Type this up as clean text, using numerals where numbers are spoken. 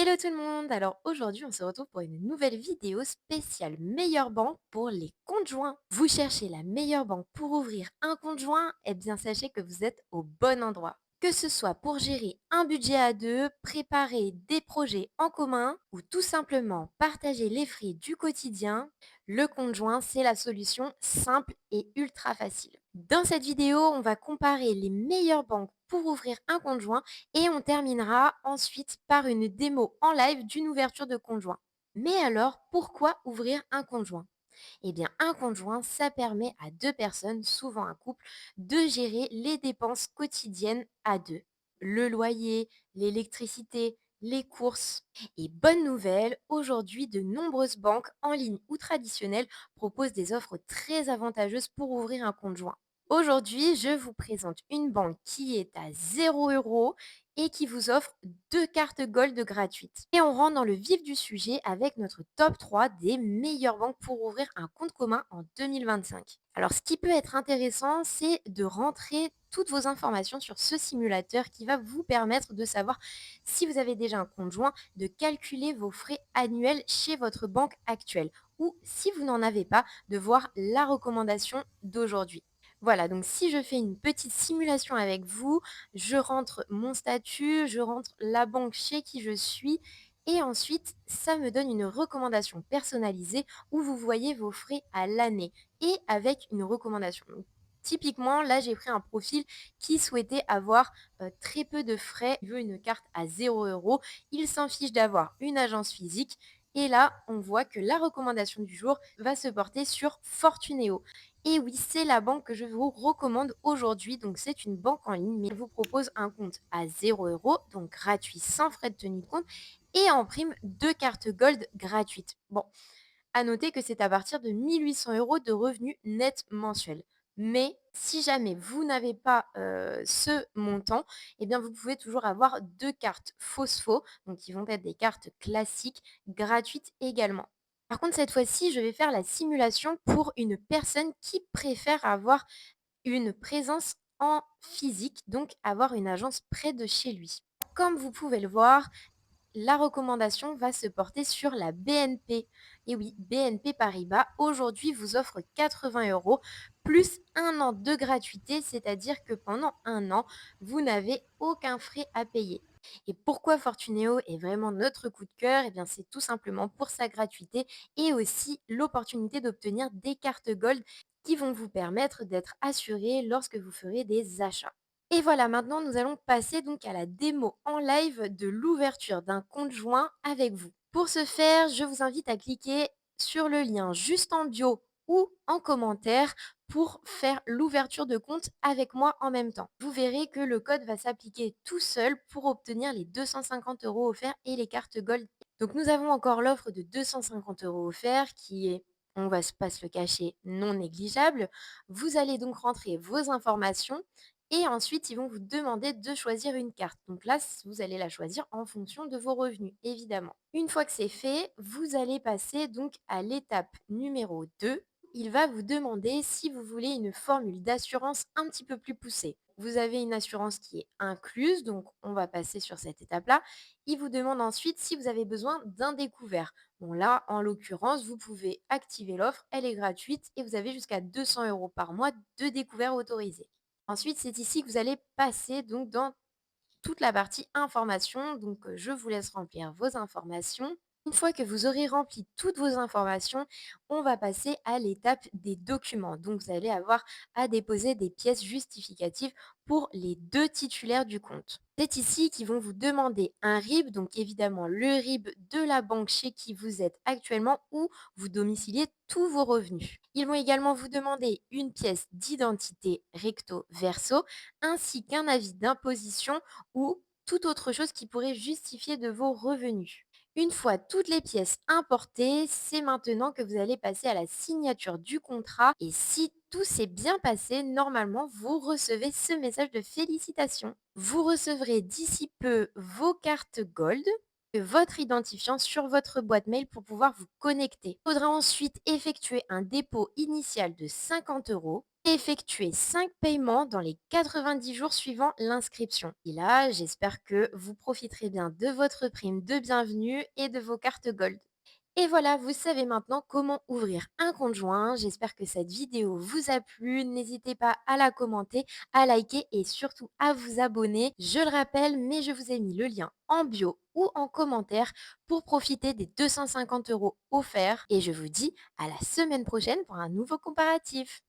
Hello tout le monde! Alors aujourd'hui, on se retrouve pour une nouvelle vidéo spéciale meilleure banque pour les comptes joints. Vous cherchez la meilleure banque pour ouvrir un compte joint? Eh bien, sachez que vous êtes au bon endroit. Que ce soit pour gérer un budget à deux, préparer des projets en commun ou tout simplement partager les frais du quotidien, le compte joint, c'est la solution simple et ultra facile. Dans cette vidéo, on va comparer les meilleures banques pour ouvrir un compte joint et on terminera ensuite par une démo en live d'une ouverture de compte joint. Mais alors, pourquoi ouvrir un compte joint? Eh bien, un compte joint, ça permet à deux personnes, souvent un couple, de gérer les dépenses quotidiennes à deux. Le loyer, l'électricité, les courses. Et bonne nouvelle, aujourd'hui, de nombreuses banques en ligne ou traditionnelles proposent des offres très avantageuses pour ouvrir un compte joint. Aujourd'hui, je vous présente une banque qui est à 0 € et qui vous offre 2 cartes Gold gratuites. Et on rentre dans le vif du sujet avec notre top 3 des meilleures banques pour ouvrir un compte commun en 2025. Alors, ce qui peut être intéressant, c'est de rentrer toutes vos informations sur ce simulateur qui va vous permettre de savoir si vous avez déjà un compte joint, de calculer vos frais annuels chez votre banque actuelle ou si vous n'en avez pas, de voir la recommandation d'aujourd'hui. Voilà, donc si je fais une petite simulation avec vous, je rentre mon statut, je rentre la banque chez qui je suis et ensuite, ça me donne une recommandation personnalisée où vous voyez vos frais à l'année et avec une recommandation. Donc, typiquement, là, j'ai pris un profil qui souhaitait avoir très peu de frais. Il veut une carte à 0 €. Il s'en fiche d'avoir une agence physique. Et là, on voit que la recommandation du jour va se porter sur Fortuneo. Et oui, c'est la banque que je vous recommande aujourd'hui. Donc, c'est une banque en ligne, mais elle vous propose un compte à 0 €, donc gratuit, sans frais de tenue de compte, et en prime, 2 cartes Gold gratuites. Bon, à noter que c'est à partir de 1 800 € de revenus nets mensuels. Mais si jamais vous n'avez pas ce montant, eh bien vous pouvez toujours avoir 2 cartes Fosfo, donc qui vont être des cartes classiques, gratuites également. Par contre, cette fois-ci, je vais faire la simulation pour une personne qui préfère avoir une présence en physique, donc avoir une agence près de chez lui. Comme vous pouvez le voir, la recommandation va se porter sur la BNP. Et oui, BNP Paribas, aujourd'hui, vous offre 80 € plus un an de gratuité, c'est-à-dire que pendant un an, vous n'avez aucun frais à payer. Et pourquoi Fortuneo est vraiment notre coup de cœur? Eh bien, c'est tout simplement pour sa gratuité et aussi l'opportunité d'obtenir des cartes Gold qui vont vous permettre d'être assuré lorsque vous ferez des achats. Et voilà, maintenant nous allons passer donc à la démo en live de l'ouverture d'un compte joint avec vous. Pour ce faire, je vous invite à cliquer sur le lien juste en bio ou en commentaire pour faire l'ouverture de compte avec moi en même temps. Vous verrez que le code va s'appliquer tout seul pour obtenir les 250 € offerts et les cartes Gold. Donc nous avons encore l'offre de 250 € offerts qui est, on va pas se le cacher, non négligeable. Vous allez donc rentrer vos informations et ensuite, ils vont vous demander de choisir une carte. Donc là, vous allez la choisir en fonction de vos revenus, évidemment. Une fois que c'est fait, vous allez passer donc à l'étape numéro 2. Il va vous demander si vous voulez une formule d'assurance un petit peu plus poussée. Vous avez une assurance qui est incluse, donc on va passer sur cette étape-là. Il vous demande ensuite si vous avez besoin d'un découvert. Bon là, en l'occurrence, vous pouvez activer l'offre, elle est gratuite et vous avez jusqu'à 200 € par mois de découvert autorisé. Ensuite, c'est ici que vous allez passer donc dans toute la partie information. Donc, je vous laisse remplir vos informations. Une fois que vous aurez rempli toutes vos informations, on va passer à l'étape des documents. Donc, vous allez avoir à déposer des pièces justificatives pour les deux titulaires du compte. C'est ici qu'ils vont vous demander un RIB, donc évidemment le RIB de la banque chez qui vous êtes actuellement ou vous domiciliez tous vos revenus. Ils vont également vous demander une pièce d'identité recto verso ainsi qu'un avis d'imposition ou toute autre chose qui pourrait justifier de vos revenus. Une fois toutes les pièces importées, c'est maintenant que vous allez passer à la signature du contrat et si tout s'est bien passé, normalement, vous recevez ce message de félicitations. Vous recevrez d'ici peu vos cartes Gold, votre identifiant sur votre boîte mail pour pouvoir vous connecter. Il faudra ensuite effectuer un dépôt initial de 50 €. Effectuez 5 paiements dans les 90 jours suivant l'inscription. Et là, j'espère que vous profiterez bien de votre prime de bienvenue et de vos cartes Gold. Et voilà, vous savez maintenant comment ouvrir un compte joint. J'espère que cette vidéo vous a plu. N'hésitez pas à la commenter, à liker et surtout à vous abonner. Je le rappelle, mais je vous ai mis le lien en bio ou en commentaire pour profiter des 250 € offerts. Et je vous dis à la semaine prochaine pour un nouveau comparatif.